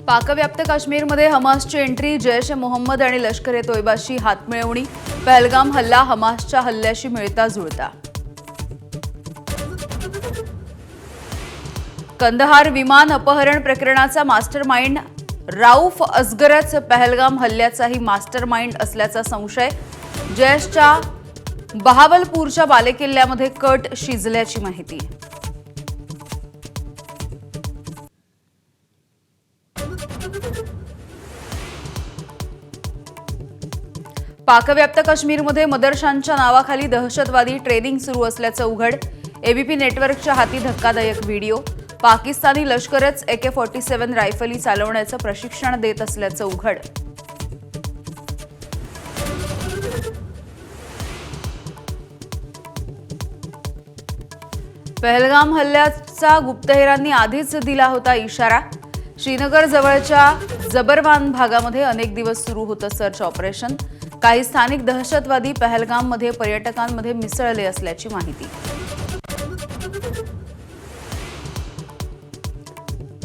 पाकव्याप्त काश्मीरमध्ये हमासची एंट्री, जैश ए मोहम्मद आणि लष्कर ए तोयबाशी हातमिळवणी, पहलगाम हल्ला हमासच्या हल्ल्याशी मिळता जुळता. कंदहार विमान अपहरण प्रकरणाचा मास्टरमाइंड राऊफ असगरच पहलगाम हल्ल्याचाही मास्टरमाइंड असल्याचा संशय. जैशच्या बहावलपूरच्या बालेकिल्ल्यामध्ये कट शिजल्याची माहिती. पाकव्याप्त काश्मीरमध्ये मदरशांच्या नावाखाली दहशतवादी ट्रेनिंग सुरू असल्याचं उघड. एबीपी नेटवर्कच्या हाती धक्कादायक व्हिडिओ. पाकिस्तानी लष्करच AK-47 रायफली चालवण्याचं प्रशिक्षण देत असल्याचं उघड. पहलगाम हल्ल्याचा गुप्तहेरांनी आधीच दिला होता इशारा. श्रीनगर जवळच्या जबरवान भागामध्ये अनेक दिवस सुरू होतं सर्च ऑपरेशन. काही स्थानिक दहशतवादी पहलगाममध्ये पर्यटकांमध्ये मिसळले असल्याची माहिती.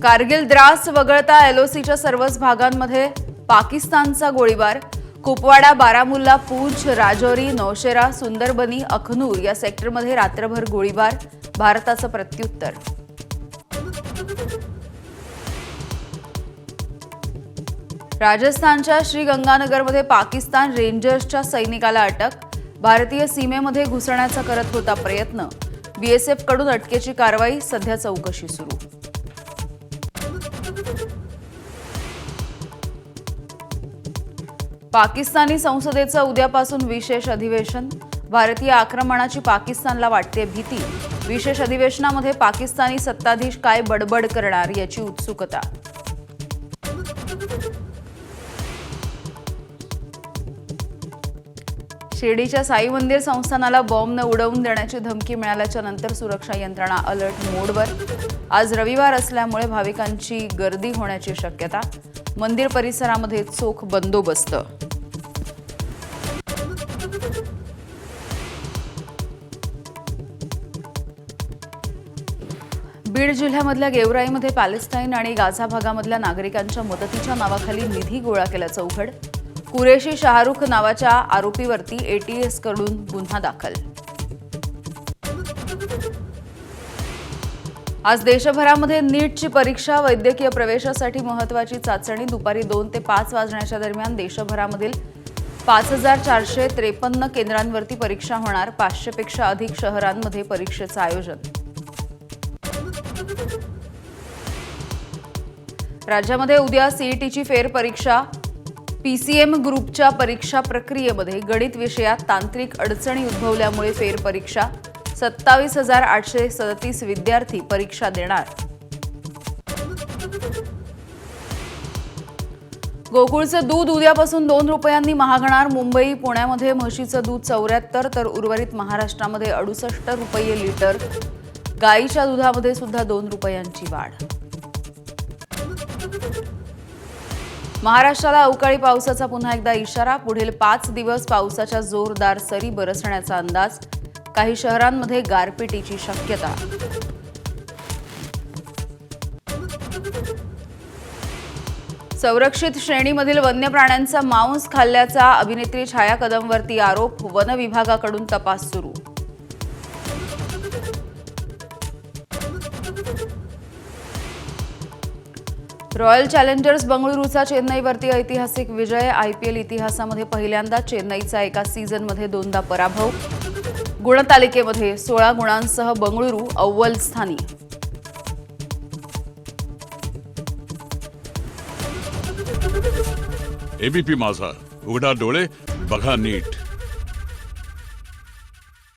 कारगिल द्रास वगळता LOCच्या सर्वच भागांमध्ये पाकिस्तानचा गोळीबार. कुपवाडा, बारामुल्ला, पूंछ, राजौरी, नौशेरा, सुंदरबनी, अखनूर या सेक्टरमध्ये रात्रभर गोळीबार. भारताचं प्रत्युत्तर. राजस्थानच्या श्रीगंगानगरमध्ये पाकिस्तान रेंजर्सच्या सैनिकाला अटक. भारतीय सीमेमध्ये घुसण्याचा करत होता प्रयत्न. BSF कडून अटकेची कारवाई, सध्या चौकशी सुरू. पाकिस्तानी संसदेचं उद्यापासून विशेष अधिवेशन. भारतीय आक्रमणाची पाकिस्तानला वाटते भीती. विशेष अधिवेशनामध्ये पाकिस्तानी सत्ताधीश काय बडबड करणार याची उत्सुकता. शिर्डीच्या साई मंदिर संस्थानाला बॉम्बनं उडवून देण्याची धमकी मिळाल्याच्या नंतर सुरक्षा यंत्रणा अलर्ट मोडवर. आज रविवार असल्यामुळे भाविकांची गर्दी होण्याची शक्यता. मंदिर परिसरामध्ये चोख बंदोबस्त. बीड जिल्ह्यामधल्या गेवराईमध्ये पॅलेस्टाईन आणि गाझा भागामधल्या नागरिकांच्या मदतीच्या नावाखाली निधी गोळा केल्याचं उघड. कुरेशी शाहरुख नावाच्या आरोपीवरती ATS कडून गुन्हा दाखल. आज देशभरामध्ये नीटची परीक्षा. वैद्यकीय प्रवेशासाठी महत्त्वाची चाचणी. दुपारी 2 ते 5 वाजण्याच्या दरम्यान देशभरामधील 5453 केंद्रांवरती परीक्षा होणार. 500 पेक्षा अधिक शहरांमध्ये परीक्षेचं आयोजन. राज्यामध्ये उद्या CETची फेरपरीक्षा. PCM ग्रुपच्या परीक्षा प्रक्रियेमध्ये गणित विषयात तांत्रिक अडचणी उद्भवल्यामुळे फेरपरीक्षा. 27,837 विद्यार्थी परीक्षा देणार. गोकुळचं दूध उद्यापासून 2 रुपयांनी महागणार. मुंबई, पुण्यामध्ये म्हशीचं दूध 74 तर उर्वरित महाराष्ट्रामध्ये 68 रुपये लिटर. गाईच्या दुधामध्ये सुद्धा 2 रुपयांची वाढ. महाराष्ट्राला अवकाळी पावसाचा पुन्हा एकदा इशारा. पुढील 5 दिवस पावसाच्या जोरदार सरी बरसण्याचा अंदाज. काही शहरांमध्ये गारपिटीची शक्यता. संरक्षित श्रेणीमधील वन्य प्राण्यांचा मांस खाल्ल्याचा अभिनेत्री छाया कदमवरती आरोप. वन विभागाकडून तपास सुरू. रॉयल चॅलेंजर्स बंगळुरूचा चेन्नईवरती ऐतिहासिक विजय. IPL इतिहासामध्ये पहिल्यांदा चेन्नईचा एका सीझनमध्ये 2दा पराभव. गुणतालिकेमध्ये 16 गुणांसह बंगळुरू अव्वल स्थानी. ABP माझा, उघडा डोळे बघा नीट.